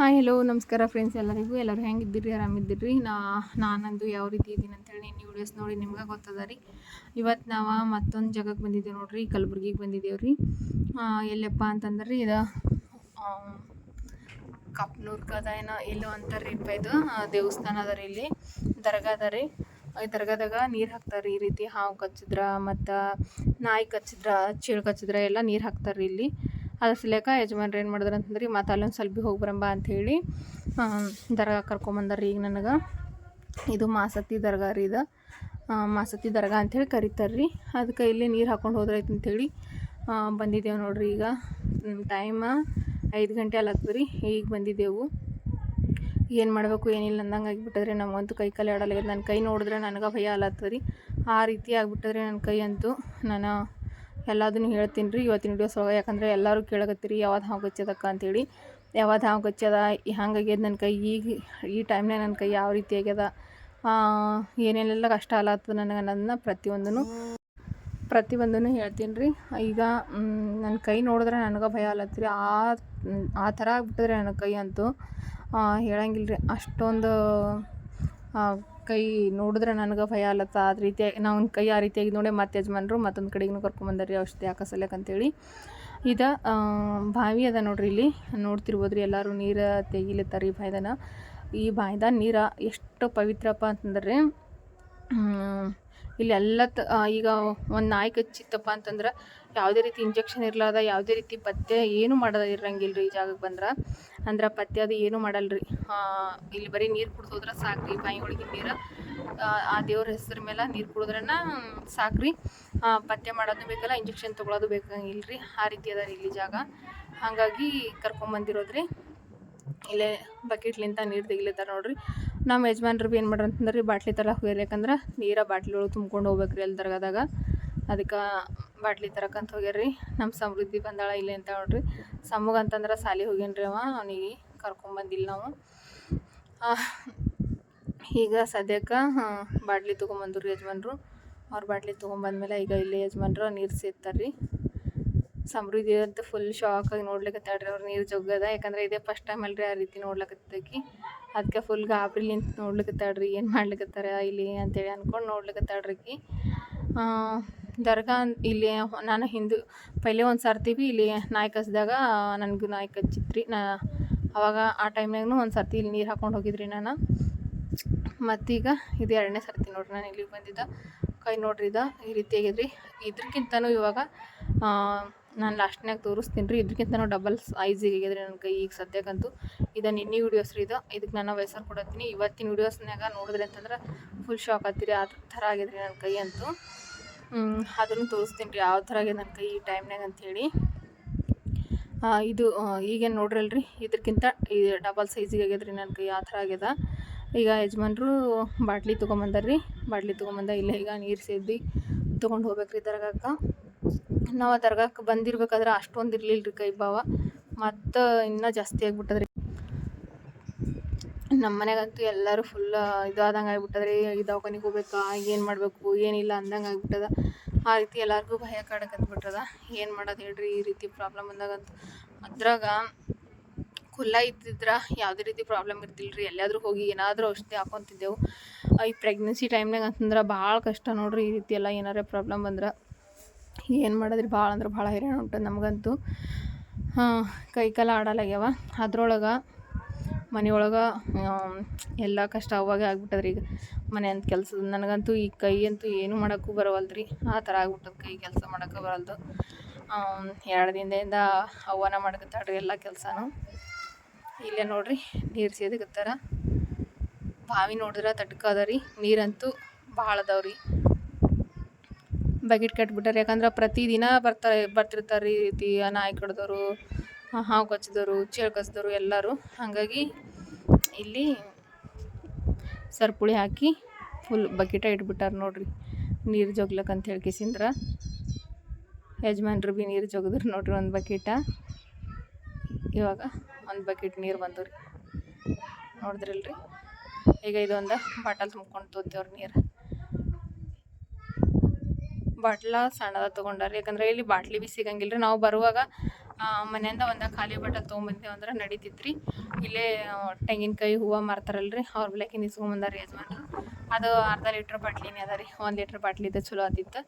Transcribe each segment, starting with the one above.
Hi hello ನಮಸ್ಕಾರ friends ಎಲ್ಲರೂ ಹೆಂಗಿದ್ದೀರಿ ಆರಾಮಿದ್ದೀರಿ ನಾನಂದು ಯಾವ ರೀತಿ ಇದ್ದೀನಿ ಅಂತೇಳಿ ನೀವು ವಿಡಿಯೋಸ್ ನೋಡಿ ನಿಮ್ಗೆ ಗೊತ್ತದ ರೀ. ಇವತ್ತು ನಾವು ಮತ್ತೊಂದು ಜಾಗಕ್ಕೆ ಬಂದಿದ್ದೇವೆ ನೋಡ್ರಿ, ಕಲಬುರ್ಗಿಗೆ ಬಂದಿದ್ದೇವೆ ರೀ. ಎಲ್ಲಪ್ಪ ಅಂತಂದ್ರೆ ರೀ ಇದು ಕಪ್ನೂರ್ಗದ ಏನೋ ಎಲ್ಲೋ ಅಂತಾರೆ ರೀ ಇದು ದೇವಸ್ಥಾನ ಅದ ರೀ. ಇಲ್ಲಿ ದರ್ಗಾ ಅದ ರೀ. ಈ ದರ್ಗಾದಾಗ ನೀರು ಹಾಕ್ತಾರೆ ಈ ರೀತಿ ಹಾವು ಕಚ್ಚಿದ್ರ ಮತ್ತು ನಾಯಿ ಕಚ್ಚಿದ್ರ ಚೇಳು ಕಚ್ಚಿದ್ರ ಎಲ್ಲ ನೀರು ಹಾಕ್ತಾರೆ ರೀ ಇಲ್ಲಿ. ಅದ್ರ ಸಲೇಕ ಯಜಮಾನ್ರು ಏನು ಮಾಡಿದ್ರು ಅಂತಂದ್ರೆ ಮತ್ತು ಅಲ್ಲೊಂದು ಸ್ವಲ್ಪ ಹೋಗಿ ಬರಂಬ ಅಂಥೇಳಿ ದರ್ಗಾ ಕರ್ಕೊಂಬಂದಾರ್ರಿ. ಈಗ ನನಗೆ ಇದು ಮಾಸತಿ ದರ್ಗಾ ರೀ. ಇದು ಮಾಸತಿ ದರ್ಗಾ ಅಂಥೇಳಿ ಕರೀತಾರೆ ರೀ. ಅದಕ್ಕೆ ಇಲ್ಲಿ ನೀರು ಹಾಕ್ಕೊಂಡು ಹೋದ್ರೈತೆ ಅಂಥೇಳಿ ಬಂದಿದ್ದೇವೆ ನೋಡ್ರಿ. ಈಗ ಟೈಮ 5 ಗಂಟೆ ಅಲ್ಲತ್ತದ ರೀ. ಈಗ ಬಂದಿದ್ದೆವು. ಏನು ಮಾಡಬೇಕು ಏನಿಲ್ಲ ಅಂದಂಗೆ ಆಗಿಬಿಟ್ಟದ್ರಿ. ನಮಗಂತೂ ಕೈ ಕಾಲು ಆಡಲಾಗ್ಯದ. ನನ್ನ ಕೈ ನೋಡಿದ್ರೆ ನನಗೆ ಭಯ ಅಲ್ಲತ್ತದ ರೀ. ಆ ರೀತಿ ಆಗಿಬಿಟ್ಟದ್ರಿ ನನ್ನ ಕೈ ಅಂತೂ. ನಾನು ಎಲ್ಲದನ್ನು ಹೇಳ್ತೀನಿ ರೀ ಇವತ್ತಿನ ವಿಡಿಯೋಸ್ ಒಳಗೆ. ಯಾಕಂದರೆ ಎಲ್ಲರೂ ಕೇಳಕತ್ತೀರಿ ಯಾವ್ದು ಹಾವು ಕಚ್ಚದಕ್ಕ ಅಂಥೇಳಿ. ಯಾವ್ದು ಹಾವು ಕಚ್ಚದ, ಹಂಗಾಗ್ಯದ ನನ್ನ ಕೈ, ಈಗ ಈ ಟೈಮ್ನಾಗ ನನ್ನ ಕೈ ಯಾವ ರೀತಿ ಆಗ್ಯದ, ಏನೇನೆಲ್ಲ ಕಷ್ಟ ಅಲ್ಲತ್ತದ ನನಗೆ ಅನ್ನೋದನ್ನ ಪ್ರತಿಯೊಂದನ್ನು ಹೇಳ್ತೀನಿ ರೀ. ಈಗ ನನ್ನ ಕೈ ನೋಡಿದ್ರೆ ನನಗೆ ಭಯ ಅಲ್ಲತ್ರಿ. ಆ ಥರ ಆಗ್ಬಿಟ್ಟಿದ್ರೆ ನನ್ನ ಕೈ ಅಂತೂ ಹೇಳಂಗಿಲ್ಲ ರೀ. ಅಷ್ಟೊಂದು ಕೈ ನೋಡಿದ್ರೆ ನನಗೆ ಭಯ ಅಲ್ಲತ್ತ. ಆ ರೀತಿಯಾಗಿ ನಾವು ಕೈ ಆ ರೀತಿಯಾಗಿ ನೋಡಿ ಮತ್ತೆ ಯಜಮಾನ್ರು ಮತ್ತೊಂದು ಕಡೆಗೂ ಕರ್ಕೊಂಬಂದಾರ್ರಿ ಔಷಧಿ ಹಾಕಸಲಕ್ಕೆ ಅಂತೇಳಿ. ಇದು ಬಾವಿ ಅದ ನೋಡ್ರಿ. ಇಲ್ಲಿ ನೋಡ್ತಿರ್ಬೋದ್ರಿ ಎಲ್ಲರೂ. ನೀರು ತೆಗಿಲತ್ತಾರ ಈ ಬಾಯ್ದನ. ಈ ಬಾಯ್ದ ನೀರು ಎಷ್ಟು ಪವಿತ್ರಪ್ಪ ಅಂತಂದ್ರೆ ಇಲ್ಲಿ ಎಲ್ಲ ಈಗ ಒಂದು ನಾಯಿ ಕಚ್ಚಿತ್ತಪ್ಪ ಅಂತಂದ್ರೆ ಯಾವುದೇ ರೀತಿ ಇಂಜೆಕ್ಷನ್ ಇರಲಾರ್ದ, ಯಾವುದೇ ರೀತಿ ಪಥ್ಯ ಏನು ಮಾಡೋದು ಇರಂಗಿಲ್ಲ ರೀ. ಈ ಜಾಗಕ್ಕೆ ಬಂದ್ರೆ ಅಂದ್ರೆ ಪಥ್ಯ ಅದು ಏನೂ ಮಾಡಲ್ರಿ. ಇಲ್ಲಿ ಬರೀ ನೀರು ಕುಡ್ದು ಹೋದ್ರೆ ಸಾಕ್ರಿ. ಬಾಯಿ ಒಳಗಿನ ನೀರು ಆ ದೇವ್ರ ಹೆಸರು ಮೇಲೆ ನೀರು ಕುಡಿದ್ರನ ಸಾಕ್ರಿ. ಪಥ್ಯ ಮಾಡೋದು ಬೇಕಲ್ಲ, ಇಂಜೆಕ್ಷನ್ ತೊಗೊಳೋದು ಬೇಕಂಗಿಲ್ಲ ರೀ. ಆ ರೀತಿ ಅದ ರೀ ಇಲ್ಲಿ ಜಾಗ. ಹಾಗಾಗಿ ಕರ್ಕೊಂಬಂದಿರೋದ್ರಿ. ಇಲ್ಲೇ ಬಕೆಟ್ಲಿಂತ ನೀರು ತೆಗಿಲತ್ತಾರ ನೋಡ್ರಿ. ನಮ್ಮ ಯಜಮಾನ್ರು ಭೀ ಏನು ಮಾಡ್ರಿ ಅಂತಂದ್ರೆ ಬಾಟ್ಲಿ ತರಕ್ಕೆ ಹೋಗ್ಯಾರ. ಯಾಕಂದ್ರೆ ನೀರ ಬಾಟ್ಲಿ ಒಳಗೆ ತುಂಬ್ಕೊಂಡು ಹೋಗ್ಬೇಕ್ರಿ ಅಲ್ಲಿ ದರ್ಗಾದಾಗ. ಅದಕ್ಕೆ ಬಾಟ್ಲಿ ತರಕ್ಕಂತ ಹೋಗ್ಯಾರ್ರಿ. ನಮ್ಮ ಸಮೃದ್ಧಿ ಬಂದಾಳ ಇಲ್ಲೇ ಅಂತ ನೋಡ್ರಿ. ಅಂತಂದ್ರೆ ಸಾಲಿ ಹೋಗ್ಯಾನ್ರಿ ಅವ. ಅವನಿಗೆ ಕರ್ಕೊಂಬಂದಿಲ್ಲ ನಾವು. ಈಗ ಸದ್ಯಕ್ಕೆ ಬಾಟ್ಲಿ ತೊಗೊಂಬಂದ್ರು ಯಜಮಾನ್ರು. ಅವ್ರ ಬಾಟ್ಲಿ ತೊಗೊಂಬಂದ್ಮೇಲೆ ಈಗ ಇಲ್ಲೇ ಯಜಮಾನ್ರು ನೀರು ಸೇರ್ತಾರ್ರಿ. ಸಮೃದ್ಧಿ ಅಂತ ಫುಲ್ ಶಾಕಾಗಿ ನೋಡ್ಲಿಕ್ಕತ್ತಾಳ್ರಿ. ಅವ್ರು ನೀರು ಜೊಗ್ಗದ. ಯಾಕಂದ್ರೆ ಇದೇ ಫಸ್ಟ್ ಟೈಮ್ ಅಲ್ರಿ ಆ ರೀತಿ ನೋಡ್ಲಿಕ್ಕತ್ತಕಿ. ಅದಕ್ಕೆ ಫುಲ್ ಗಾಬರಿಲಿ ನಿಂತು ನೋಡ್ಲಿಕ್ಕತ್ತಾಳ್ರಿ. ಏನು ಮಾಡ್ಲಿಕ್ಕತ್ತಾರ ಇಲ್ಲಿ ಅಂತೇಳಿ ಅಂದ್ಕೊಂಡು ನೋಡ್ಲಿಕ್ಕತ್ತಾಳ್ರಿ ಆಕಿ. ದರ್ಗಾ ಇಲ್ಲಿ ನಾನು ಪೈಲೆ ಒಂದು ಸರ್ತಿ ಇಲ್ಲಿ ನಾಯಿ ಕಚ್ಚಿದಾಗ ನನಗೂ ನಾಯಿ ಕಚ್ಚಿತ್ರಿ. ಅವಾಗ ಆ ಟೈಮ್ನಾಗೂ ಒಂದು ಸರ್ತಿ ಇಲ್ಲಿ ನೀರು ಹಾಕ್ಕೊಂಡು ಹೋಗಿದ್ರಿ ನಾನು. ಮತ್ತೀಗ ಇದು 2ನೇ ಸರ್ತಿ ನೋಡ್ರಿ ನಾನು ಇಲ್ಲಿಗೆ ಬಂದಿದ್ದ. ಕೈ ನೋಡ್ರಿ ಇದು ಈ ರೀತಿ ಆಗಿದ್ರಿ. ಇದ್ರಕ್ಕಿಂತನೂ ಇವಾಗ ನಾನು ಲಾಸ್ಟ್ನಾಗ ತೋರಿಸ್ತೀನಿ ರೀ. ಇದಕ್ಕಿಂತನೂ ಡಬಲ್ ಸೈಜಿಗೆ ಆಗಿದ್ರಿ ನನ್ನ ಕೈ ಈಗ ಸದ್ಯಕ್ಕಂತೂ. ಇದು ನಿನ್ನೆ ವೀಡಿಯೋಸ್ ರೀ. ಇದಕ್ಕೆ ನಾನು ವಯಸ್ಸರು ಕೊಡತ್ತೀನಿ. ಇವತ್ತಿನ ವೀಡಿಯೋಸ್ನಾಗ ನೋಡಿದ್ರಿ ಅಂತಂದ್ರೆ ಫುಲ್ ಶಾಕ್ ಆಗ್ತೀರಿ. ಆ ಥರ ಆಗಿದ್ರಿ ನನ್ನ ಕೈ ಅಂತೂ. ಅದನ್ನು ತೋರಿಸ್ತೀನಿ ರೀ ಯಾವ ಥರ ಆಗಿದೆ ನನ್ನ ಕೈ ಈ ಟೈಮ್ನಾಗ ಅಂಥೇಳಿ. ಇದು ಈಗೇನು ನೋಡ್ರಲ್ರಿ, ಇದಕ್ಕಿಂತ ಇದು ಡಬಲ್ ಸೈಜಿಗೆ ಆಗ್ಯದ್ರಿ ನನ್ನ ಕೈ. ಆ ಥರ ಆಗ್ಯದ. ಈಗ ಯಜಮಾನ್ರು ಬಾಟ್ಲಿ ತೊಗೊಂಬಂದಾರ್ರಿ. ಬಾಟ್ಲಿ ತೊಗೊಂಬಂದ ಇಲ್ಲೇ ಈಗ ನೀರು ಸೇದಿ ತೊಗೊಂಡು ಹೋಗ್ಬೇಕ್ರಿ ದರ್ಗಾಕ್ಕೆ. ನಾವು ದರ್ಗಾಕ್ಕೆ ಬಂದಿರ್ಬೇಕಾದ್ರೆ ಅಷ್ಟೊಂದು ಇರಲಿಲ್ಲ ರೀ ಕೈ ಭಾವ. ಮತ್ತು ಇನ್ನೂ ಜಾಸ್ತಿ ಆಗಿಬಿಟ್ಟದ್ರಿ. ನಮ್ಮ ಮನೆಗಂತೂ ಎಲ್ಲರೂ ಫುಲ್ ಇದಾದಂಗೆ ಆಗಿಬಿಟ್ಟದ್ರಿ. ಈ ದವಾಖಾನಿಗೆ ಹೋಗ್ಬೇಕಾ, ಏನು ಮಾಡಬೇಕು ಏನಿಲ್ಲ ಅಂದಂಗೆ ಆಗಿಬಿಟ್ಟದ. ಆ ರೀತಿ ಎಲ್ಲರಿಗೂ ಭಯ ಕಾಡಕತ್ಬಿಟ್ಟದ. ಏನು ಮಾಡೋದು ಹೇಳ್ರಿ ಈ ರೀತಿ ಪ್ರಾಬ್ಲಮ್ ಬಂದಾಗಂತೂ. ಅದ್ರಾಗ ಖುಲ್ಲ ಇದ್ದಿದ್ರೆ ಯಾವುದೇ ರೀತಿ ಪ್ರಾಬ್ಲಮ್ ಇರ್ತಿಲ್ಲ ರೀ. ಎಲ್ಲಾದರೂ ಹೋಗಿ ಏನಾದರೂ ಔಷಧಿ ಹಾಕೊತಿದ್ದೆವು. ಈ ಪ್ರೆಗ್ನೆನ್ಸಿ ಟೈಮ್ನಾಗ ಅಂತಂದ್ರೆ ಭಾಳ ಕಷ್ಟ ನೋಡ್ರಿ. ಈ ರೀತಿ ಎಲ್ಲ ಏನಾರೇ ಪ್ರಾಬ್ಲಮ್ ಬಂದ್ರೆ ಏನು ಮಾಡೋದ್ರಿ. ಭಾಳ ಅಂದ್ರೆ ಭಾಳ ಹೈರಾಣ ಉಂಟು ನಮಗಂತೂ. ಕೈ ಕಾಲ ಆಡಲಾಗ್ಯಾವ. ಅದ್ರೊಳಗೆ ಮನೆಯೊಳಗೆ ಎಲ್ಲ ಕಷ್ಟ ಅವಾಗ ಆಗ್ಬಿಟ್ಟದ್ರಿ. ಈಗ ಮನೆ ಅಂತ ಕೆಲಸದ ನನಗಂತೂ ಈ ಕೈ ಅಂತೂ ಏನೂ ಮಾಡೋಕ್ಕೂ ಬರವಲ್ದ್ರಿ. ಆ ಥರ ಆಗ್ಬಿಟ್ಟದ. ಕೈ ಕೆಲಸ ಮಾಡೋಕ್ಕೆ ಬರಲ್ದು. 2 ದಿನದಿಂದ ಅವ್ವನ ಮಾಡ್ಕೊತಾಳ್ರಿ ಎಲ್ಲ ಕೆಲಸನೂ. ಇಲ್ಲೇ ನೋಡ್ರಿ ನೀರು ಸೇದಕತ್ತಾರ. ಬಾವಿ ನೋಡಿದ್ರೆ ತಡ್ಕದ ರೀ. ನೀರಂತೂ ಭಾಳ ಅದಾವ್ರಿ. ಬಕೆಟ್ ಕಟ್ಬಿಟ್ಟಾರೆ. ಯಾಕಂದ್ರೆ ಪ್ರತಿದಿನ ಬರ್ತಿರ್ತಾರೆ ಈ ರೀತಿ ನಾಯಿ ಕಡ್ದವರು, ಹಾವು ಕಚ್ಚಿದವರು, ಚೇಳು ಕಚ್ಚಿದವರು ಎಲ್ಲರೂ. ಹಾಗಾಗಿ ಇಲ್ಲಿ ಸರ್ಪುಳಿ ಹಾಕಿ ಫುಲ್ ಬಕೆಟ ಇಟ್ಬಿಟ್ಟಾರೆ ನೋಡ್ರಿ ನೀರು ಜೋಗ್ಲಕ್ಕೆ ಅಂತ ಹೇಳ್ಕಿಸಿಂದ್ರ. ಯಜಮಾನ್ರು ಭೀ ನೀರು ಜೋಗಿದ್ರು ನೋಡ್ರಿ ಒಂದು ಬಕೆಟ. ಇವಾಗ ಒಂದು ಬಕೆಟ್ ನೀರು ಬಂದವ್ರಿ ನೋಡಿದ್ರಲ್ರಿ. ಈಗ ಇದೊಂದು ಬಾಟಲ್ ತುಂಬ್ಕೊಂಡು ತೋತೇವ್ರಿ ನೀರು. ಬಾಟ್ಲ ಸಣ್ಣದ ತೊಗೊಂಡಾರಿ. ಯಾಕಂದ್ರೆ ಇಲ್ಲಿ ಬಾಟ್ಲಿ ಭೀ ಸಿಗಂಗಿಲ್ಲ ರೀ. ನಾವು ಬರುವಾಗ ಮನೆಯಿಂದ ಒಂದು ಖಾಲಿ ಬಾಟಲ್ ತೊಗೊಂಬಂದೇವು ಅಂದ್ರೆ ನಡೀತಿತ್ತು ರೀ. ಇಲ್ಲೇ ತೆಂಗಿನಕಾಯಿ ಹೂವು ಮಾರ್ತಾರಲ್ರಿ ಅವ್ರ ಬೆಳಕಿನ ಇಸ್ಕೊಂಬಂದಾರ ಯಜಮಾನ್ರು. ಅದು ಅರ್ಧ ಲೀಟ್ರ್ ಬಾಟ್ಲಿನೇ ಅದ ರೀ. 1 ಲೀಟ್ರ್ ಬಾಟ್ಲಿ ಇದ್ದ ಚಲೋ ಆತಿತ್ತು.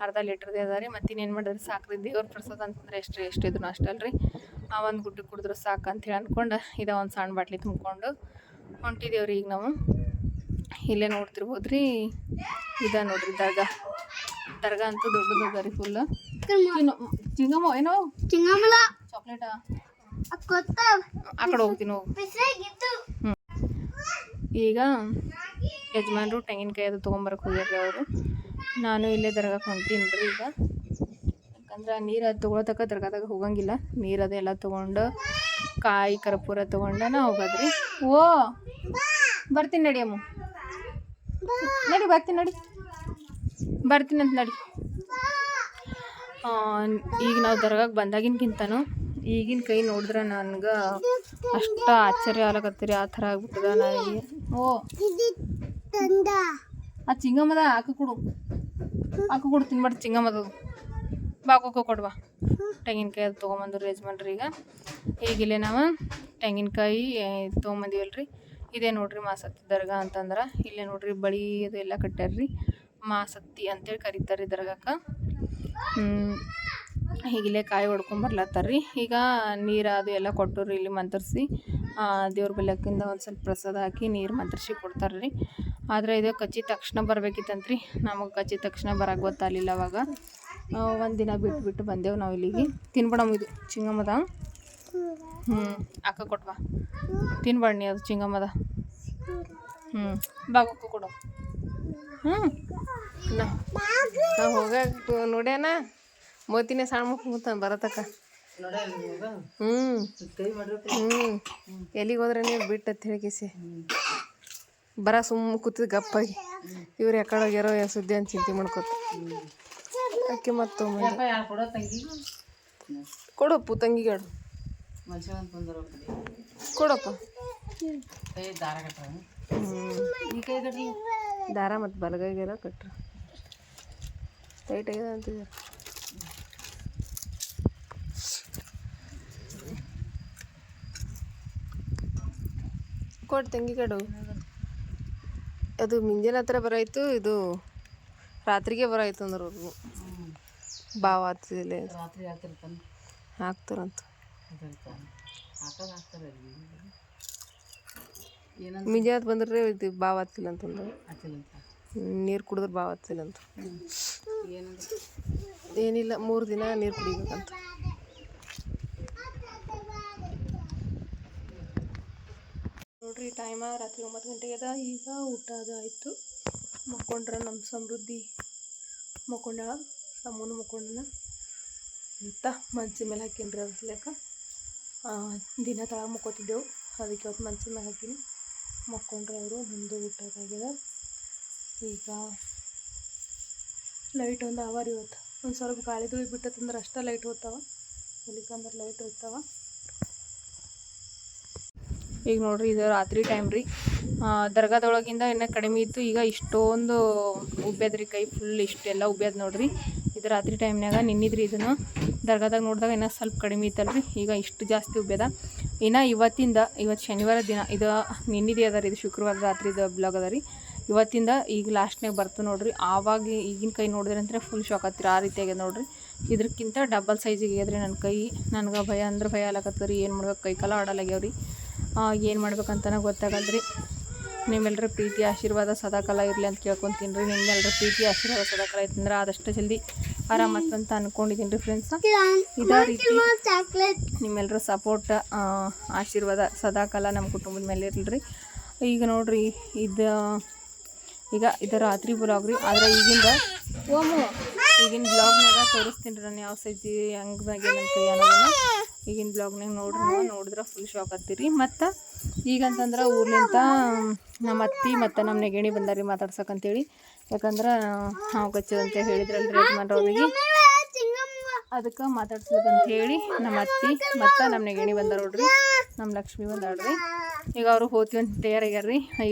ಅರ್ಧ ಲೀಟ್ರದೇ ಅದ ರೀ. ಮತ್ತು ಇನ್ನೇನು ಮಾಡಿದ್ರಿ ಸಾಕ್ರಿ, ದೇವ್ರ ಪ್ರಸಾದ ಅಂತಂದ್ರೆ ಎಷ್ಟಿದ್ರು ಅಷ್ಟಲ್ರಿ. ಆ ಒಂದು ಗುಡ್ಡು ಕುಡಿದ್ರು ಸಾಕು ಅಂತೇಳಿ ಅಂದ್ಕೊಂಡು ಇದ ಒಂದು ಸಣ್ಣ ಬಾಟ್ಲಿ ತುಂಬಿಕೊಂಡು ಹೊಂಟಿದೇವ್ರಿ. ಈಗ ನಾವು ಇಲ್ಲೇ ನೋಡ್ತಿರ್ಬೋದು ರೀ, ಇದ ನೋಡ್ರಿ ದರ್ಗಾ ಅಂತೂ ದೊಡ್ಡದ ರೀ ಫುಲ್. ಚಿಂಗಮ್ಮ ಏನೋ ಚಾಕ್ಲೇಟಾ ಆ ಕಡೆ ಹೋಗ್ತೀನಿ ಹೋಗು. ಈಗ ಯಜಮಾನ್ರು ತೆಂಗಿನಕಾಯಿ ಅದು ತೊಗೊಂಬರಕ್ಕೆ ಹೋಗ್ಯಾರ್ರಿ ಅವರು. ನಾನು ಇಲ್ಲೇ ದರ್ಗಾಕ್ಕೆ ಹೊಂಟೀನಿ ರೀ ಈಗ. ಯಾಕಂದ್ರೆ ನೀರು ಅದು ತೊಗೊಳತಕ್ಕ ದರ್ಗಾದಾಗ ಹೋಗಂಗಿಲ್ಲ. ನೀರು ಅದೆಲ್ಲ ತೊಗೊಂಡು ಕಾಯಿ ಕರ್ಪೂರ ತೊಗೊಂಡು ನಾ ಹೋಗೋದ್ರಿ. ಓ ಬರ್ತೀನಿ ನಡಿ ಅಮ್ಮ, ನಡಿ ಬರ್ತೀನಿ, ಬರ್ತೀನಿ ಅಂತ ನಡಿ. ಈಗ ನಾವು ದರ್ಗಾಕ್ಕೆ ಬಂದಾಗಿನ್ಕಿಂತನೂ ಈಗಿನ ಕೈ ನೋಡಿದ್ರೆ ನನಗೆ ಅಷ್ಟು ಆಶ್ಚರ್ಯ ಆಗ್ಲಕತ್ತೀರಿ. ಆ ಥರ ಆಗ್ಬಿಟ್ಟದ ನನಗೆ. ಓ ಆ ಚಿಂಗಮ್ಮದ ಹಾಕಿ ಕೊಡು ತಿನ್ಬಾರ್ದು ಚಿಂಗಮ್ಮದದು. ಬಾಕೋಕೋ ಕೊಡ್ವಾ. ತೆಂಗಿನಕಾಯಿ ಅದು ತೊಗೊಂಬಂದ್ರು ಯಜಮಾನ್ರಿ. ಈಗಿಲ್ಲೇ ನಾವು ತೆಂಗಿನಕಾಯಿ ತೊಗೊಂಬಂದಿವಲ್ರಿ. ಇದೇ ನೋಡ್ರಿ ಮಾಸತ್ತಿ ದರ್ಗಾ ಅಂತಂದ್ರೆ. ಇಲ್ಲೇ ನೋಡ್ರಿ ಬಳಿ ಅದು ಎಲ್ಲ ಕಟ್ಟಾರ್ರಿ. ಮಾಸತ್ತಿ ಅಂತೇಳಿ ಕರೀತಾರೆ ದರ್ಗಾಕ್ಕೆ. ಹೀಗಿಲ್ಲೇ ಕಾಯಿ ಹೊಡ್ಕೊಂಬರ್ಲತ್ತಾರ್ರಿ. ಈಗ ನೀರು ಅದು ಎಲ್ಲ ಕೊಟ್ಟರು ಇಲ್ಲಿ ಮಂತ್ರಿಸಿ ದೇವ್ರ ಬೆಳಕಿಂದ ಒಂದು ಸ್ವಲ್ಪ ಪ್ರಸಾದ ಹಾಕಿ ನೀರು ಮಂತ್ರಿಸಿ ಕೊಡ್ತಾರ್ರಿ. ಆದರೆ ಇದು ಕಚ್ಚಿ ತಕ್ಷಣ ಬರ್ಬೇಕಿತ್ತಂತ್ರಿ. ನಮಗೆ ಕಚ್ಚಿ ತಕ್ಷಣ ಬರೋಕ್ಕೆ ಗೊತ್ತಾಗಲಿಲ್ಲ. ಅವಾಗ ಒಂದು ದಿನ ಬಿಟ್ಟು ಬಂದೆವು ನಾವು ಇಲ್ಲಿಗೆ. ತಿನ್ಬಿಡಮ್ಮ ಇದು ಚಿಂಗಮ್ಮದ. ಅಕ್ಕ ಕೊಟ್ವಾ ತಿನ್ಬಾಡ್ನಿ ಅದು ಚಿಂಗಮ್ಮದ. ಬಾಗಕ್ಕ ಕೊಡು. ನಾವು ಹೋಗಕ್ಕೆ ನೋಡ್ಯಾನ ಮೋತಿನೇ ಸಣ್ಣ ಮುಖ ಬರತಕ್ಕ. ಎಲ್ಲಿಗೆ ಹೋದ್ರೆ ನೀವು ಬಿಟ್ಟತ್ ಹೇಳಿಕಿಸಿ ಬರ ಸುಮ್ಮ ಕೂತಿದ್ ಗಪ್ಪಾಗಿ. ಇವ್ರು ಯಾಕಡೆ ಹೋಗ್ಯಾರೋ ಸುದ್ದಿ ಅಂತ ಚಿಂತೆ ಮಾಡ್ಕೊತ ಅಕ್ಕಿ ಮತ್ತು ಕೊಡಪ್ಪು ತಂಗಿಗಾಡು ಕೊಡಪ್ಪ. ದಾರ ಮತ್ತು ಬಲಗೈಗೆಲ್ಲ ಕಟ್ರ ಟೈಟ್ ಆಗ್ಯದ ಅಂತಿದ್ದಾರೆ. ಕೊಟ್ಟು ತಂಗಿ ಕಡು. ಅದು ಮುಂಜಾನೆ ಹತ್ರ ಬರಾಯ್ತು, ಇದು ರಾತ್ರಿಗೆ ಬರಾಯ್ತು ಅಂದ್ರೆ ಅವ್ರಿಗೂ ಭಾವ ಆಗ್ತಿದಿಲ್ಲ ಹಾಕ್ತಾರಂತ. ಮುಂಜಾನೆ ಬಂದ್ರೆ ಇದು ಭಾವ ಆಗ್ತಿಲ್ಲ ಅಂತಂದು ನೀರು ಕುಡಿದ್ರೆ ಭಾವ ಆಗ್ತಿಲ್ಲ ಅಂತ. ಏನಿಲ್ಲ 3 ದಿನ ನೀರು ಕುಡಿಬೇಕಂತ. ನೋಡ್ರಿ ಟೈಮ ರಾತ್ರಿ 9 ಗಂಟೆಗೆ ಅದ. ಈಗ ಊಟ ಅದು ಆಯಿತು. ಮಕ್ಕೊಂಡ್ರೆ ನಮ್ಮ ಸಮೃದ್ಧಿ ಮಕ್ಕೊಂಡಾಳ, ಸಮೂನು ಮಕ್ಕೊಂಡನ ಅಂತ ಮಂಚದ ಮೇಲೆ ಹಾಕೀನಿ ರೀ. ಅದ್ಸ್ಲೇಕ ದಿನ ತಳಗ ಮಕ್ಕೋತಿದ್ದೆವು, ಅದಕ್ಕೆ ಇವತ್ತು ಮಂಚದ ಮೇಲೆ ಹಾಕೀನಿ. ಮಕ್ಕೊಂಡ್ರೆ ಅವರು. ನಮ್ಮದು ಊಟ ಅದಾಗ್ಯದ. ಈಗ ಲೈಟ್ ಒಂದು ಅವ ರೀ. ಇವತ್ತು ಒಂದು ಸ್ವಲ್ಪ ಗಾಳಿ ಧೂಳಿ ಬಿಟ್ಟತಂದ್ರೆ ಅಷ್ಟೇ ಲೈಟ್ ಹೋಗ್ತಾವ, ಇಲ್ಲಿಕಂದ್ರೆ ಲೈಟ್ ಹೋಗ್ತಾವ. ಈಗ ನೋಡ್ರಿ ಇದು ರಾತ್ರಿ ಟೈಮ್ ರೀ. ದರ್ಗಾದೊಳಗಿಂದ ಇನ್ನೂ ಕಡಿಮೆ ಇತ್ತು. ಈಗ ಇಷ್ಟೊಂದು ಉಬ್ಬ್ಯದ್ರಿ ಕೈ ಫುಲ್ ಇಷ್ಟೆಲ್ಲ ಉಬ್ಬ್ಯದ ನೋಡ್ರಿ. ಇದು ರಾತ್ರಿ ಟೈಮ್ನಾಗ ನಿನ್ನಿದ್ರಿ. ಇದನ್ನು ದರ್ಗಾದಾಗ ನೋಡಿದಾಗ ಇನ್ನೂ ಸ್ವಲ್ಪ ಕಡಿಮೆ ಇತ್ತಲ್ರಿ. ಈಗ ಇಷ್ಟು ಜಾಸ್ತಿ ಉಬ್ಬ್ಯದ. ಇನ್ನು ಇವತ್ತು ಶನಿವಾರ ದಿನ, ಇದು ನಿನ್ನಿದೆ ಅದ ರೀ. ಇದು ಶುಕ್ರವಾರ ರಾತ್ರಿದು ಬ್ಲಾಗ್ ಅದ ರೀ. ಇವತ್ತಿಂದ ಈಗ ಲಾಸ್ಟ್ನಾಗ ಬರ್ತದೆ ನೋಡ್ರಿ. ಆವಾಗ ಈಗಿನ ಕೈ ನೋಡಿದ್ರೆ ಅಂದರೆ ಫುಲ್ ಶಾಕ್ ಆಗ್ತೀರಿ. ಆ ರೀತಿ ಆಗ್ಯದ ನೋಡ್ರಿ. ಇದಕ್ಕಿಂತ ಡಬಲ್ ಸೈಜಿಗೆ ಆಗ್ಯದ್ರಿ ನನ್ನ ಕೈ. ನನಗೆ ಭಯ ಅಂದ್ರೆ ಭಯ ಆಗ್ಲಕತ್ತರಿ. ಏನು ಮಾಡ್ಬೇಕು, ಕೈ ಕಾಲ ಆಡಲಾಗ್ಯಾವ್ರಿ. ಏನು ಮಾಡ್ಬೇಕಂತನ ಗೊತ್ತಾಗಲ್ರಿ. ನಿಮ್ಮೆಲ್ಲರ ಪ್ರೀತಿ ಆಶೀರ್ವಾದ ಸದಾಕಾಲ ಇರಲಿ ಅಂತ ಕೇಳ್ಕೊತೀನಿ ರೀ. ನಿಮ್ಮೆಲ್ಲರ ಪ್ರೀತಿ ಆಶೀರ್ವಾದ ಸದಾಕಾಲ ಐತಂದ್ರೆ ಆದಷ್ಟು ಜಲ್ದಿ ಆರಾಮತ್ತಂತ ಅಂದ್ಕೊಂಡಿದ್ದೀನಿ ರೀ ಫ್ರೆಂಡ್ಸ. ಇದೇ ರೀತಿ ನಿಮ್ಮೆಲ್ಲರ ಸಪೋರ್ಟ್ ಆಶೀರ್ವಾದ ಸದಾಕಾಲ ನಮ್ಮ ಕುಟುಂಬದ ಮೇಲೆ ಇರಲಿ. ಈಗ ನೋಡ್ರಿ ಇದು ರಾತ್ರಿ ಬ್ಲಾಗ್ ರೀ. ಆದರೆ ಈಗಿನ ಬ್ಲಾಗ್ನಾಗ ತೋರಿಸ್ತೀನಿ ರೀ ನಾನು ಯಾವ ಸೈಜ್ ಹೆಂಗೆ ಮ್ಯಾಗೆ ನನ್ನ ಕೈ ಅನ್ನೋದನ್ನು. ಈಗಿನ ಬ್ಲಾಗ್ನಾಗ ನೋಡಿದ್ರೆ ಫುಲ್ ಶಾಕ್ ಆಗ್ತೀರಿ. ಮತ್ತು ಈಗಂತಂದ್ರೆ ಊರ್ಲಿಂದ ನಮ್ಮ ಅತ್ತಿ ಮತ್ತು ನಮ್ಮ ನೆಗಣಿ ಬಂದಾರಿ ಮಾತಾಡ್ಸಕ್ಕಂತೇಳಿ. ಯಾಕಂದ್ರೆ ಹಾವು ಕಚ್ಚದಂತ ಹೇಳಿದ್ರಲ್ರಿ ಯಜಮಾನ್ರವ್ರಿಗೆ, ಅದಕ್ಕೆ ಮಾತಾಡ್ಸ್ಬೇಕಂತ ಹೇಳಿ ನಮ್ಮ ಅತ್ತಿ ಮತ್ತು ನಮ್ಮ ನೆಗಣಿ ಬಂದಾರ ನೋಡ್ರಿ. ನಮ್ಮ ಲಕ್ಷ್ಮಿ ಬಂದಾಡ್ರಿ. ಈಗ ಅವರು ಹೋಗ್ತೀವಿ ಅಂತ ತಯಾರಾಗ್ಯಾರ್ರಿ.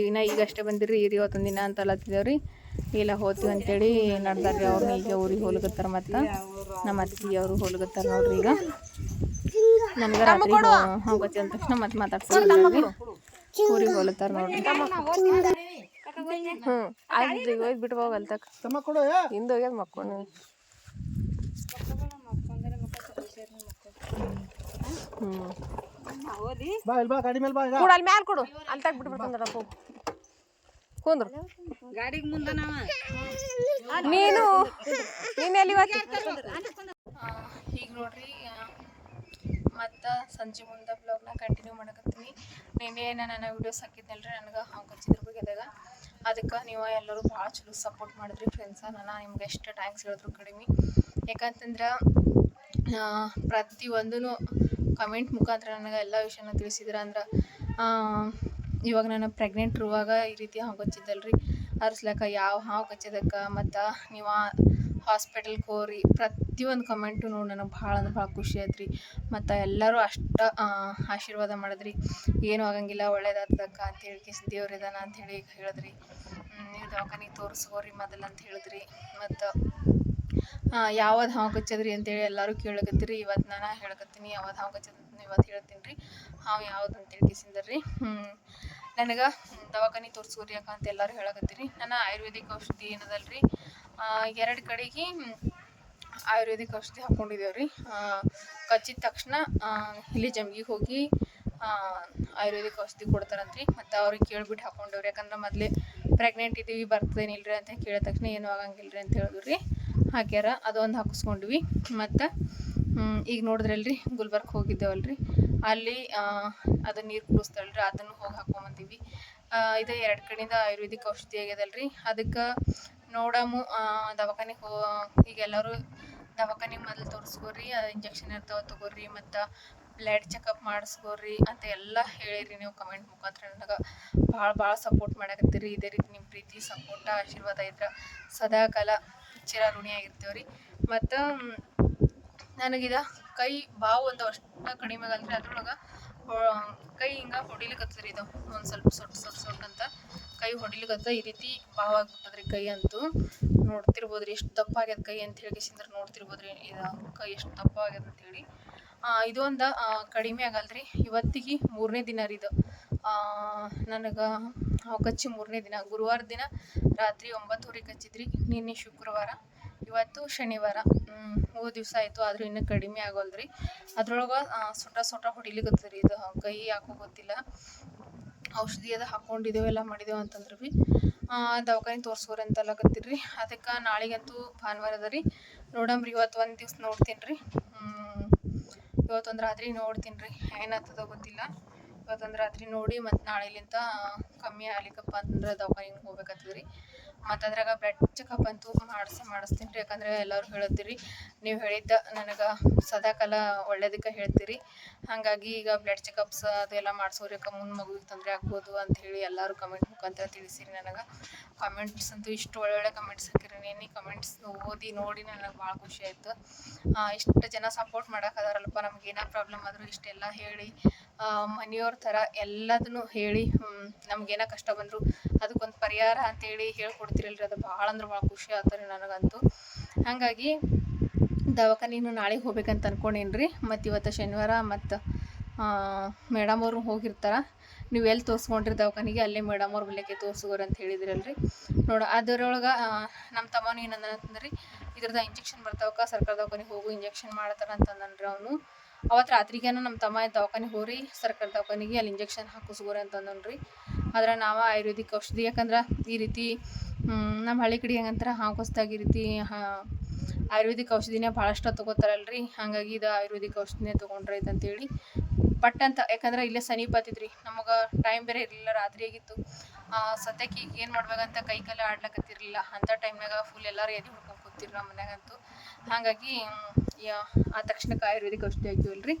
ಈಗಷ್ಟೇ ಬಂದಿರಿ, ಇರಿ ಇವತ್ತೊಂದು ದಿನ ಅಂತ ಅಲ್ಲತ್ತಿದ್ದೇವ್ರಿ. ಇಲ್ಲ ಹೋಗ್ತೀವಿ ಅಂತೇಳಿ ನಡ್ದಾರ್ರಿ. ಅವ್ರನ್ನ ಈಗ ಊರಿಗೆ ಹೋಗ್ಲಿಕತ್ತಾರ. ಮತ್ತು ನಮ್ಮ ಅತ್ತಿ ಅವರು ಹೋಗ್ಲಿಕತ್ತಾರ ನೋಡ್ರಿ. ಈಗ ನನಗೆ ರಾತ್ರಿ ಹೋಗತ್ತಿ ಅಂದ ತಕ್ಷಣ ಮತ್ತೆ ಮಾತಾಡ್ಸ್ಕೊಂಡು ಊರಿಗೆ ಹೋಲತ್ತಾರ ನೋಡ್ರಿ. ಆಯ್ತು ಈಗ ಹೋಯ್ತು ಬಿಟ್ಟು ಹೋಗಲ್ತಕ್ಕ ಹಿಂದೆ ಹೋಗ್ಯದ ಮಕ್ಕೊಂಡು. ಕೊಡು ಅಲ್ಲಿ ಮ್ಯಾಲೆ ಕೊಡು, ಅಲ್ಲಿ ತಗ ಬಿಟ್ಟು ಬಿಡ್ತಂದ್ರ ಕುಂದ್ರು ಗಾಡಿಗೆ ಮುಂದೆ ನೀನು ಎಲ್ಲಿ ಈಗ ನೋಡ್ರಿ. ಮತ್ತು ಸಂಜೆ ಮುಂದೆ ಬ್ಲಾಗ್ನ ಕಂಟಿನ್ಯೂ ಮಾಡಕತ್ತೀನಿ. ನಿನ್ನೆ ನಾನು ವಿಡಿಯೋಸ್ ಹಾಕಿದ್ನಲ್ರಿ ನನಗೆ ಹಾವು ಕಚ್ಚಿದ್ರ ಬಗ್ಗೆದಾಗ. ಅದಕ್ಕೆ ನೀವು ಎಲ್ಲರೂ ಭಾಳ ಚಲೋ ಸಪೋರ್ಟ್ ಮಾಡಿದ್ರಿ ಫ್ರೆಂಡ್ಸ. ನಾನು ನಿಮ್ಗೆ ಎಷ್ಟು ಥ್ಯಾಂಕ್ಸ್ ಹೇಳಿದ್ರು ಕಡಿಮೆ. ಯಾಕಂತಂದ್ರೆ ಪ್ರತಿಯೊಂದೂ ಕಮೆಂಟ್ ಮುಖಾಂತರ ನನಗೆ ಎಲ್ಲ ವಿಷಯನ ತಿಳಿಸಿದ್ರೆ. ಅಂದ್ರೆ ಇವಾಗ ನಾನು ಪ್ರೆಗ್ನೆಂಟ್ ಇರುವಾಗ ಈ ರೀತಿ ಹಾವು ಕಚ್ಚಿದ್ದಲ್ರಿ, ಅರ್ಸ್ಲಕ್ಕ ಯಾವ ಹಾವು ಕಚ್ಚಿದಕ್ಕೆ ಮತ್ತು ನೀವು ಹಾಸ್ಪಿಟಲ್ಗೆ ಹೋಗ್ರಿ ಪ್ರತಿಯೊಂದು ಕಮೆಂಟು ನೋಡಿ ನನಗೆ ಭಾಳ ಅಂದ್ರೆ ಭಾಳ ಖುಷಿ ಆಯ್ತು ರೀ. ಮತ್ತು ಎಲ್ಲರೂ ಅಷ್ಟು ಆಶೀರ್ವಾದ ಮಾಡಿದ್ರಿ, ಏನೂ ಆಗಂಗಿಲ್ಲ ಒಳ್ಳೇದಾಗ್ತಕ್ಕ ಅಂತೇಳಿ ದೇವ್ರು ಇದಾನ ಅಂಥೇಳಿ ಹೇಳಿದ್ರಿ. ನೀವು ದವಾಖಾನಿಗೆ ತೋರಿಸ್ಕೋರಿ ಮೊದಲು ಅಂತ ಹೇಳಿದ್ರಿ. ಮತ್ತು ಯಾವ್ದು ಹಾವು ಕಚ್ಚದ್ರಿ ಅಂತೇಳಿ ಎಲ್ಲರೂ ಕೇಳಕತ್ತೀರಿ. ಇವತ್ತು ನಾನು ಹೇಳಕತ್ತೀನಿ ಯಾವ್ದು ಹಾವು ಕಚ್ಚದ ಇವತ್ತು ಹೇಳ್ತೀನಿ ರೀ. ಹಾವು ಯಾವ್ದು ಅಂತೇಳಿ ಕಿಸಿಂದ್ರಿ. ನನಗೆ ದವಾಖಾನೆ ತೋರಿಸ್ಕೋರಿ ಯಾಕ ಅಂತ ಎಲ್ಲರೂ ಹೇಳಕತ್ತೀರಿ. ನಾನು ಆಯುರ್ವೇದಿಕ್ ಔಷಧಿ ಏನದಲ್ರಿ 2 ಕಡೆಗೆ ಆಯುರ್ವೇದಿಕ್ ಔಷಧಿ ಹಾಕ್ಕೊಂಡಿದ್ದೇವೆ ರೀ. ಕಚ್ಚಿದ ತಕ್ಷಣ ಇಲ್ಲಿ ಜಮ್ಗಿಗೆ ಹೋಗಿ ಆಯುರ್ವೇದಿಕ್ ಔಷಧಿ ಕೊಡ್ತಾರಂತ್ರಿ. ಮತ್ತು ಅವ್ರಿಗೆ ಕೇಳ್ಬಿಟ್ಟು ಹಾಕ್ಕೊಂಡವ್ರಿ. ಯಾಕಂದ್ರೆ ಮೊದಲೇ ಪ್ರೆಗ್ನೆಂಟ್ ಇದ್ದೀವಿ ಬರ್ತದೇನಿಲ್ರಿ ಅಂತ ಕೇಳಿದ ತಕ್ಷಣ ಏನೂ ಆಗಂಗಿಲ್ಲ ರೀ ಅಂತ ಹೇಳಿದ್ರು ರೀ. ಹಾಕ್ಯಾರ ಅದೊಂದು ಹಾಕಿಸ್ಕೊಂಡ್ವಿ. ಮತ್ತು ಈಗ ನೋಡಿದ್ರಲ್ರಿ ಗುಲ್ಬರ್ಗಕ್ಕೆ ಹೋಗಿದ್ದೇವಲ್ರಿ, ಅಲ್ಲಿ ಅದು ನೀರು ಕುಡಿಸ್ತಾಳ್ರಿ, ಅದನ್ನು ಹೋಗಿ ಹಾಕ್ಕೊಂಬಂದೀವಿ. ಇದು 2 ಕಡೆಯಿಂದ ಆಯುರ್ವೇದಿಕ್ ಔಷಧಿ ಆಗ್ಯದಲ್ರಿ. ಅದಕ್ಕೆ ನೋಡಮು ದವಾಖಾನಿಗೆ ಈಗ ಎಲ್ಲರೂ ದವಾಖಾನಿಗೆ ಮೊದಲು ತೋರಿಸ್ಕೋರಿ, ಇಂಜೆಕ್ಷನ್ ಇರ್ತಾವ ತಗೋರಿ, ಮತ್ತು ಬ್ಲಡ್ ಚೆಕಪ್ ಮಾಡಿಸ್ಕೋರಿ ಅಂತ ಎಲ್ಲ ಹೇಳಿರಿ. ನೀವು ಕಮೆಂಟ್ ಮುಖಾಂತರ ನನಗೆ ಭಾಳ ಸಪೋರ್ಟ್ ಮಾಡಕತ್ತೀರಿ. ಇದೇ ರೀತಿ ನಿಮ್ಮ ಪ್ರೀತಿ ಸಪೋರ್ಟ ಆಶೀರ್ವಾದ ಇದ್ರೆ ಸದಾಕಾಲ ಚಿರ ಋಣಿಯಾಗಿರ್ತೀವಿ ರೀ. ಮತ್ತು ನನಗಿದ ಕೈ ಬಾವು ಒಂದು ಅಷ್ಟು ಕಡಿಮೆ ಆಗಲ್ರಿ. ಅದ್ರೊಳಗೆ ಕೈ ಹಿಂಗೆ ಹೊಡಿಲಿಕ್ಕತ್ತದ್ರಿ. ಇದು ಒಂದು ಸ್ವಲ್ಪ ಸೊಟ್ಟು ಅಂತ ಕೈ ಹೊಡಿಲಿಕ್ಕತ್ತ ಈ ರೀತಿ ಬಾವು ಆಗ್ಬಿಟ್ಟದ್ರಿ. ಕೈ ಅಂತೂ ನೋಡ್ತಿರ್ಬೋದು ರೀ ಎಷ್ಟು ದಪ್ಪ ಆಗ್ಯದ ಕೈ ಅಂತ ಹೇಳಿಸಿಂದ್ರೆ ನೋಡ್ತಿರ್ಬೋದು ರೀ ಇದು ಕೈ ಎಷ್ಟು ದಪ್ಪ ಆಗ್ಯದ ಅಂತೇಳಿ. ಇದೊಂದು ಕಡಿಮೆ ಆಗಲ್ರಿ. ಇವತ್ತಿಗೆ 3ನೇ ದಿನ ರೀ ಇದು. ನನಗೆ ಹಾವು ಕಚ್ಚಿ 3ನೇ ದಿನ. ಗುರುವಾರ ದಿನ ರಾತ್ರಿ 9:30 ಕಚ್ಚಿದ್ರಿ. ನಿನ್ನೆ ಶುಕ್ರವಾರ, ಇವತ್ತು ಶನಿವಾರ, 3 ದಿವಸ ಆಯಿತು. ಆದರೂ ಇನ್ನೂ ಕಡಿಮೆ ಆಗೋಲ್ರಿ. ಅದ್ರೊಳಗೆ ಸೊಟ ಹೊಡಿಲಿಕ್ಕತ್ತದ ರೀ. ಇದು ಕೈ ಯಾಕೋ ಗೊತ್ತಿಲ್ಲ. ಔಷಧಿ ಅದು ಹಾಕ್ಕೊಂಡಿದ್ದೇವೆ ಎಲ್ಲ ಮಾಡಿದೆವು ಅಂತಂದ್ರೆ ಭೀ ದವಾಖಾನೆ ತೋರಿಸ್ಕೋರಿ ಅಂತ ಅಲ್ಲಕತ್ತೀರಿ. ಅದಕ್ಕೆ ನಾಳೆಗಂತೂ ಭಾನುವಾರ ಅದ ರೀ. ನೋಡಮ್ರಿ ಇವತ್ತು ಒಂದು ದಿವ್ಸ ನೋಡ್ತೀನಿ ರೀ. ಇವತ್ತೊಂದು ರಾತ್ರಿ ನೋಡ್ತೀನಿ ರೀ ಏನಾಗ್ತದೋ ಗೊತ್ತಿಲ್ಲ. ಇವತ್ತೊಂದು ರಾತ್ರಿ ನೋಡಿ ಮತ್ತು ನಾಳೆಲಿಂದ ಕಮ್ಮಿ ಆಗ್ಲಿಕ್ಕಪ್ಪ ಅಂತಂದ್ರೆ ದವಾಖಾನಿಗೆ ಹೋಗ್ಬೇಕಾಗ್ತದೆ ರೀ. ಮತ್ತು ಅದ್ರಾಗ ಬ್ಲಡ್ ಚೆಕಪ್ ಅಂತೂ ಮಾಡಿಸ್ತೀನಿ ರೀ. ಯಾಕಂದರೆ ಎಲ್ಲರೂ ಹೇಳತ್ತೀರಿ ನೀವು ಹೇಳಿದ್ದ ನನಗೆ ಸದಾಕಾಲ ಒಳ್ಳೇದಕ್ಕೆ ಹೇಳ್ತೀರಿ. ಹಾಗಾಗಿ ಈಗ ಬ್ಲಡ್ ಚೆಕಪ್ಸ್ ಅದೆಲ್ಲ ಮಾಡಿಸೋರಿ ಮುಂದೆ ಮಗುವಿಗೆ ತೊಂದರೆ ಆಗ್ಬೋದು ಅಂಥೇಳಿ ಎಲ್ಲರೂ ಕಮೆಂಟ್ ಮುಖಾಂತರ ತಿಳಿಸಿರಿ. ನನಗೆ ಕಮೆಂಟ್ಸ್ ಅಂತೂ ಇಷ್ಟು ಒಳ್ಳೊಳ್ಳೆ ಕಮೆಂಟ್ಸ್ ಹಾಕಿರಿ. ನೆನ್ನೆ ಕಮೆಂಟ್ಸ್ ಓದಿ ನೋಡಿ ನನಗೆ ಭಾಳ ಖುಷಿ ಆಯಿತು. ಇಷ್ಟು ಜನ ಸಪೋರ್ಟ್ ಮಾಡೋಕ್ಕದಾರಲ್ಲಪ್ಪ, ನಮ್ಗೆ ಏನೋ ಪ್ರಾಬ್ಲಮ್ ಆದರೂ ಇಷ್ಟೆಲ್ಲ ಹೇಳಿ ಮನೆಯವ್ರ ಥರ ಎಲ್ಲದನ್ನು ಹೇಳಿ ನಮಗೇನೋ ಕಷ್ಟ ಬಂದರೂ ಅದಕ್ಕೊಂದು ಪರಿಹಾರ ಅಂತೇಳಿ ಹೇಳ್ಕೊಡ್ತೀರಲ್ರಿ. ಅದು ಭಾಳ ಅಂದ್ರೆ ಭಾಳ ಖುಷಿ ಆಗ್ತಾರೆ ನನಗಂತೂ. ಹಾಗಾಗಿ ದವಾಖಾನಿನೂ ನಾಳೆಗೆ ಹೋಗ್ಬೇಕಂತ ಅನ್ಕೊಂಡೇನಿ ರೀ. ಮತ್ತು ಇವತ್ತು ಶನಿವಾರ ಮತ್ತು ಮೇಡಮ್ ಅವರು ಹೋಗಿರ್ತಾರೆ. ನೀವು ಎಲ್ಲಿ ತೋರಿಸ್ಕೊಂಡ್ರಿ ದವಾಖಾನಿಗೆ ಅಲ್ಲೇ ಮೇಡಮ್ ಅವ್ರ ಬಳಿಕೆ ತೋರಿಸ್ಕೋರಿ ಅಂತ ಹೇಳಿದ್ರಲ್ರಿ. ಅದರೊಳಗೆ ನಮ್ಮ ತಮ್ಮನೂ ಏನಂದ್ರೆ ಇದ್ರದ್ದು ಇಂಜೆಕ್ಷನ್ ಬರ್ತಾವಕ್ಕ ಸರ್ಕಾರ ದವಾಖಾನಿಗೆ ಹೋಗು ಇಂಜೆಕ್ಷನ್ ಮಾಡ್ತಾರೆ ಅಂತಂದನ್ರಿ ಅವನು. ಅವತ್ತು ರಾತ್ರಿಗೇನ ನಮ್ಮ ತಮ್ಮ ದವಾಖಾನಿಗೆ ಹೋಗ್ರಿ ಸರ್ಕಾರ ದವಾಖಾನಿಗೆ ಅಲ್ಲಿ ಇಂಜೆಕ್ಷನ್ ಹಾಕಿಸ್ಕೋರಿ ಅಂತಂದನ್ರಿ. ಆದ್ರೆ ನಾವು ಆಯುರ್ವೇದಿಕ್ ಔಷಧಿ ಯಾಕಂದ್ರೆ ಈ ರೀತಿ ನಮ್ಮ ಹಳ್ಳಿ ಕಡೆ ಹೆಂಗಂತಾರೆ ಹಾವು ಕಚ್ಚಿದಾಗ ಈ ರೀತಿ ಆಯುರ್ವೇದಿಕ್ ಔಷಧಿನೇ ಭಾಳಷ್ಟು ತೊಗೋತಾರಲ್ರಿ. ಹಾಗಾಗಿ ಇದು ಆಯುರ್ವೇದಿಕ್ ಔಷಧಿನೇ ತೊಗೊಂಡ್ರೆ ಅಂತೇಳಿ ಪಟ್ ಅಂತ, ಯಾಕಂದ್ರೆ ಇಲ್ಲೇ ಸಮೀಪ ಆತಿದ್ರಿ. ನಮಗೆ ಟೈಮ್ ಬೇರೆ ಇರಲಿಲ್ಲ, ರಾತ್ರಿ ಆಗಿತ್ತು. ಸದ್ಯಕ್ಕೆ ಈಗ ಏನು ಮಾಡ್ಬೇಕಂತ ಕೈ ಕಾಲು ಆಡ್ಲಕತ್ತಿರಲಿಲ್ಲ. ಅಂಥ ಟೈಮ್ನಾಗ ಫುಲ್ ಎಲ್ಲರೂ ಎದೆ ಹುಡ್ಕೊಂಡು ಕೂತಿರು ನಮ್ಮ ಮನ್ಯಾಗಂತೂ. ಹಾಗಾಗಿ ಆ ತಕ್ಷಣಕ್ಕೆ ಆಯುರ್ವೇದಿಕ್ ಔಷಧಿ ಹಾಕಿವಲ್ರಿ.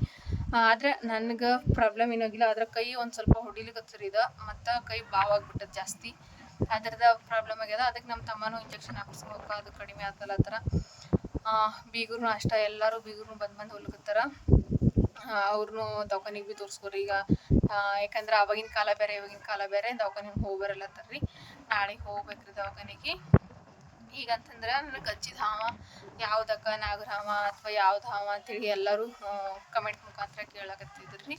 ಆದರೆ ನನಗೆ ಪ್ರಾಬ್ಲಮ್ ಏನಾಗಿಲ್ಲ. ಆದ್ರೆ ಕೈ ಒಂದು ಸ್ವಲ್ಪ ಹೊಡಿಲಿಕ್ಕತ್ತರಿ ಇದು, ಮತ್ತು ಕೈ ಬಾವಾಗ್ಬಿಟ್ಟದ ಜಾಸ್ತಿ. ಅದ್ರದ್ದು ಪ್ರಾಬ್ಲಮ್ ಆಗ್ಯದ. ಅದಕ್ಕೆ ನಮ್ಮ ತಮ್ಮನೂ ಇಂಜೆಕ್ಷನ್ ಹಾಕಿಸ್ಬೇಕು, ಅದು ಕಡಿಮೆ ಆಗ್ತಲ್ಲ ಆ ಥರ. ಬೀಗರು ಅಷ್ಟ ಎಲ್ಲರೂ ಬೀಗರು ಬಂದು ಹೋಗ್ಲಿಕತ್ತಾರ. ಅವ್ರನ್ನೂ ದವಾಖಾನಿಗೆ ಭೀ ತೋರಿಸ್ಕೋರಿ ಈಗ. ಯಾಕಂದ್ರೆ ಆವಾಗಿನ ಕಾಲ ಬೇರೆ ಇವಾಗಿನ ಕಾಲ ಬೇರೆ, ದವಾಖಾನಿಗೆ ಹೋಗಿ ಬರಲ್ಲತ್ತಾರ್ರಿ. ನಾಳೆಗೆ ಹೋಗ್ಬೇಕ್ರಿ ದವಾಖಾನಿಗೆ. ಈಗಂತಂದ್ರೆ ನನಗೆ ಕಚ್ಚಿದ ಹಾವ ಯಾವುದಕ್ಕ ನಾಗರಹಾವ ಅಥವಾ ಯಾವ್ದು ಹಾವ ಅಂತೇಳಿ ಎಲ್ಲರೂ ಕಮೆಂಟ್ ಮುಖಾಂತರ ಕೇಳಕತ್ತಿದ್ರಿ.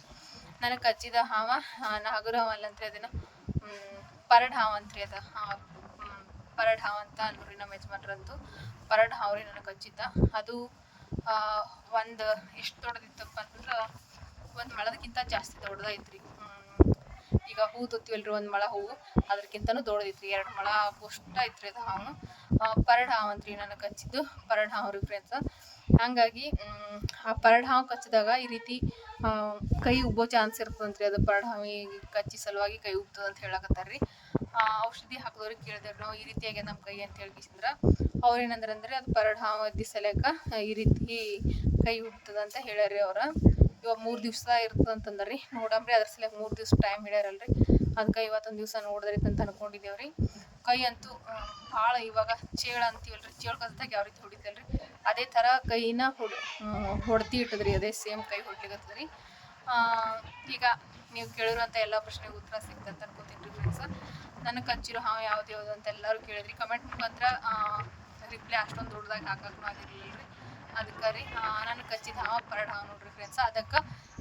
ನನಗೆ ಕಚ್ಚಿದ ಹಾವ ನಾಗರಹಾವ ಅಲ್ಲಂತ್ರಿ, ಅದನ್ನು ಪರಡ್ ಹಾವ ಅಂತ್ರಿ. ಅದು ಪರಡ್ ಹಾವ ಅಂತ ಅಂದ್ರಿ ನಮ್ಮ ಯಜಮಾನ್ರಂತೂ. ಪರಡ್ ಹಾವ ರೀ ನನಗೆ ಕಚ್ಚಿದ್ದ. ಅದು ಒಂದು ಎಷ್ಟು ದೊಡ್ಡದಿತ್ತಪ್ಪ ಅಂತಂದ್ರೆ ಒಂದು ಮೊಳದಕ್ಕಿಂತ ಜಾಸ್ತಿ ದೊಡ್ಡದೈತ್ರಿ. ಈಗ ಹೂ ತೊತ್ತೀವಲ್ರಿ, ಒಂದು ಮೊಳ ಹೂವು ಅದಕ್ಕಿಂತನೂ ದೊಡ್ಡದೈತ್ರಿ. 2 ಮೊಳ ಅಷ್ಟು ಐತ್ರಿ ಅದು ಹಾವು. ಪರಡ್ ಹಾವು ಅಂತ್ರಿ ನನಗೆ ಕಚ್ಚಿದ್ದು. ಪರಡ್ ಹಾವು ರೀ ಫ್ರೆಂಡ್ಸ್. ಹಂಗಾಗಿ ಆ ಪರಡ್ ಹಾವು ಕಚ್ಚಿದಾಗ ಈ ರೀತಿ ಕೈ ಉಬ್ಬೋ ಚಾನ್ಸ್ ಇರ್ತದಂತ್ರಿ. ಅದು ಪರಡ್ ಹಾವಿಗೆ ಕಚ್ಚಿ ಸಲುವಾಗಿ ಕೈ ಉಬ್ತದ ಅಂತ ಹೇಳಕತ್ತಾರ್ರಿ. ಔಷಧಿ ಹಾಕಿದವ್ರಿಗೆ ಕೇಳಿದೆವ್ರಿ ನಾವು, ಈ ರೀತಿಯಾಗಿ ನಮ್ಮ ಕೈ ಅಂತ ಹೇಳ್ಕಿಸಿದ್ರ ಅವ್ರು ಏನಂದ್ರಂದ್ರೆ ಅದು ಪರಡ್ ಹಾವು ಇದ್ದ ಸಲಕ ಈ ರೀತಿ ಕೈ ಉಬ್ತದ ಅಂತ ಹೇಳ್ಯಾರಿ ಅವ್ರ. ಇವಾಗ 3 ದಿವಸ ಇರ್ತದಂತಂದ್ರಿ. ನೋಡಮ್ರಿ, ಅದ್ರ ಸಲಕ್ಕೆ 3 ದಿವಸ ಟೈಮ್ ಹೇಳ್ಯಾರಲ್ರಿ. ಅದಕ್ಕೆ ಇವತ್ತೊಂದು ದಿವಸ ನೋಡಿದ್ರೈತೆ ಅಂತ ಅನ್ಕೊಂಡಿದ್ದೇವ್ರಿ. ಕೈ ಅಂತೂ ಭಾಳ ಇವಾಗ ಚೇಳು ಅಂತೀವಲ್ರಿ, ಚೇಳು ಕಚ್ಚಿದಾಗ ಯಾವ ರೀತಿ ಹೊಡಿತಲ್ರಿ ಅದೇ ಥರ ಕೈನ ಹೊಡ್ತಿ ಇಟ್ಟದ್ರಿ. ಅದೇ ಸೇಮ್ ಕೈ ಹೊಡ್ಲಿಕ್ಕತ್ತದ್ರಿ. ಈಗ ನೀವು ಕೇಳಿರುವಂಥ ಎಲ್ಲ ಪ್ರಶ್ನೆಗೆ ಉತ್ತರ ಸಿಗ್ತದೆ ಅಂತ ಅನ್ಕೋತೀನಿ ರೀ ಫ್ರೆಂಡ್ಸ್. ನನಗೆ ಕಚ್ಚಿರೋ ಹಾವು ಯಾವ್ದು ಅಂತ ಎಲ್ಲರೂ ಕೇಳಿದ್ರಿ. ಕಮೆಂಟ್ ಮುಖಾಂತರ ರಿಪ್ಲೈ ಅಷ್ಟೊಂದು ದೊಡ್ಡದಾಗಿ ಹಾಕಕ್ಕೂ ಆಗಿರಲಿಲ್ಲ ರೀ. ಅದಕ್ಕೆ ರೀ ನನಗೆ ಕಚ್ಚಿದ ಹಾವು ಪರಡ್ ಹಾವು ನೋಡ್ರಿ ಫ್ರೆಂಡ್ಸ್. ಅದಕ್ಕೆ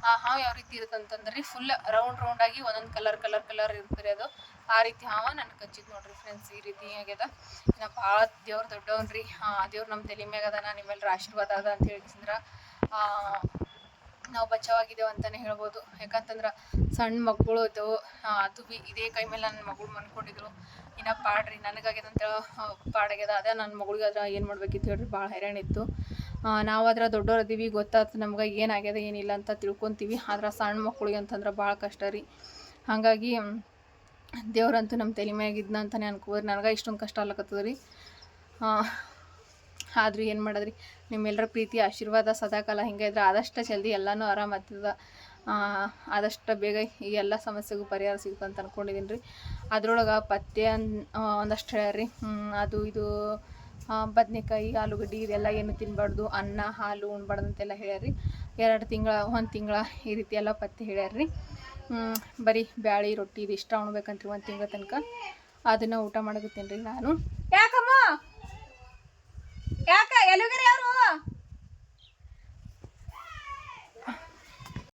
ಆ ಹಾವು ಯಾವ ರೀತಿ ಇರುತ್ತೆ ಅಂತಂದ್ರೆ ಫುಲ್ ರೌಂಡ್ ಆಗಿ ಒಂದೊಂದು ಕಲರ್ ಇರ್ತದೆ. ಅದು ಆ ರೀತಿ ಹಾವ ನನಗೆ ಕಚ್ಚಿದ್ ನೋಡ್ರಿ ಫ್ರೆಂಡ್ಸ್. ಈ ರೀತಿ ಆಗ್ಯದ. ಇನ್ನು ಭಾಳ ದೇವ್ರು ದೊಡ್ಡವನ್ರಿ. ದೇವ್ರು ನಮ್ಮ ತಲೆ ಮ್ಯಾಗ ಅದಾನ, ನಿಮ್ಮೆಲ್ಲರ ಆಶೀರ್ವಾದ ಅದ ಅಂತ ಹೇಳಿದ್ರೆ ನಾವು ಬಚಾವಾಗಿದ್ದೇವೆ ಅಂತಲೇ ಹೇಳ್ಬೋದು. ಯಾಕಂತಂದ್ರೆ ಸಣ್ಣ ಮಕ್ಕಳು ಇದ್ದವು. ಅದು ಭೀ ಇದೇ ಕೈ ಮೇಲೆ ನನ್ನ ಮಗಳು ಮನ್ಕೊಂಡಿದ್ರು. ಇನ್ನು ಪಾಡ್ರಿ ನನಗಾಗ್ಯದ ಅಂತ ಪಾಡಾಗ್ಯದ. ಅದೇ ನನ್ನ ಮಗಳಿಗೆ ಅದ್ರ ಏನು ಮಾಡ್ಬೇಕಿತ್ತು ಹೇಳ್ರಿ, ಭಾಳ ಹೈರಾಣಿತ್ತು. ನಾವಾದ್ರೆ ದೊಡ್ಡವ್ರು ಅದೀವಿ, ಗೊತ್ತಾಯ್ತು ನಮ್ಗೆ ಏನಾಗ್ಯದ ಏನಿಲ್ಲ ಅಂತ ತಿಳ್ಕೊತೀವಿ. ಆದ್ರೆ ಸಣ್ಣ ಮಕ್ಳಿಗೆ ಅಂತಂದ್ರೆ ಭಾಳ ಕಷ್ಟ ರೀ. ಹಾಗಾಗಿ ದೇವ್ರಂತೂ ನಮ್ಮ ತಲೆ ಮ್ಯಾಗಿದ್ನ ಅಂತಲೇ ಅನ್ಕೋದ್ರಿ. ನನಗೆ ಇಷ್ಟೊಂದು ಕಷ್ಟ ಆಗ್ಲಕತ್ತದ ರೀ. ಆದ್ರೂ ಏನು ಮಾಡೋದ್ರಿ, ನಿಮ್ಮೆಲ್ಲರ ಪ್ರೀತಿ ಆಶೀರ್ವಾದ ಸದಾಕಾಲ ಹಿಂಗೆ ಇದ್ರೆ ಆದಷ್ಟು ಜಲ್ದಿ ಎಲ್ಲನೂ ಆರಾಮಾಗ್ತದ. ಆದಷ್ಟು ಬೇಗ ಈ ಎಲ್ಲ ಸಮಸ್ಯೆಗೂ ಪರಿಹಾರ ಸಿಗುತ್ತೆ ಅಂತ ಅನ್ಕೊಂಡಿದ್ದೀನಿ ರೀ. ಅದ್ರೊಳಗೆ ಪಥ್ಯ ಒಂದಷ್ಟು ಹೇಳ್ಯಾರಿ. ಅದು ಇದು ಬದನೆಕಾಯಿ, ಆಲೂಗಡ್ಡೆ ಇದೆಲ್ಲ ಏನು ತಿನ್ನಬಾರ್ದು, ಅನ್ನ ಹಾಲು ಉಣ್ಬಾರ್ದು ಅಂತೆಲ್ಲ ಹೇಳ್ಯಾರಿ. 1 ತಿಂಗಳ ಈ ರೀತಿ ಎಲ್ಲ ಪಥ್ಯ ಹೇಳ್ಯಾರಿ. ಬರೀ ಬ್ಯಾಳಿ ರೊಟ್ಟಿ ಇದು ಇಷ್ಟ ಉಣ್ಬೇಕಂತ್ರಿ 1 ತಿಂಗಳ ತನಕ. ಅದನ್ನು ಊಟ ಮಾಡಕತ್ತೀನಿ ರೀ ನಾನು. ಯಾಕ ಎಲ್ಲೋಗ್ಯಾರ ಯಾರು?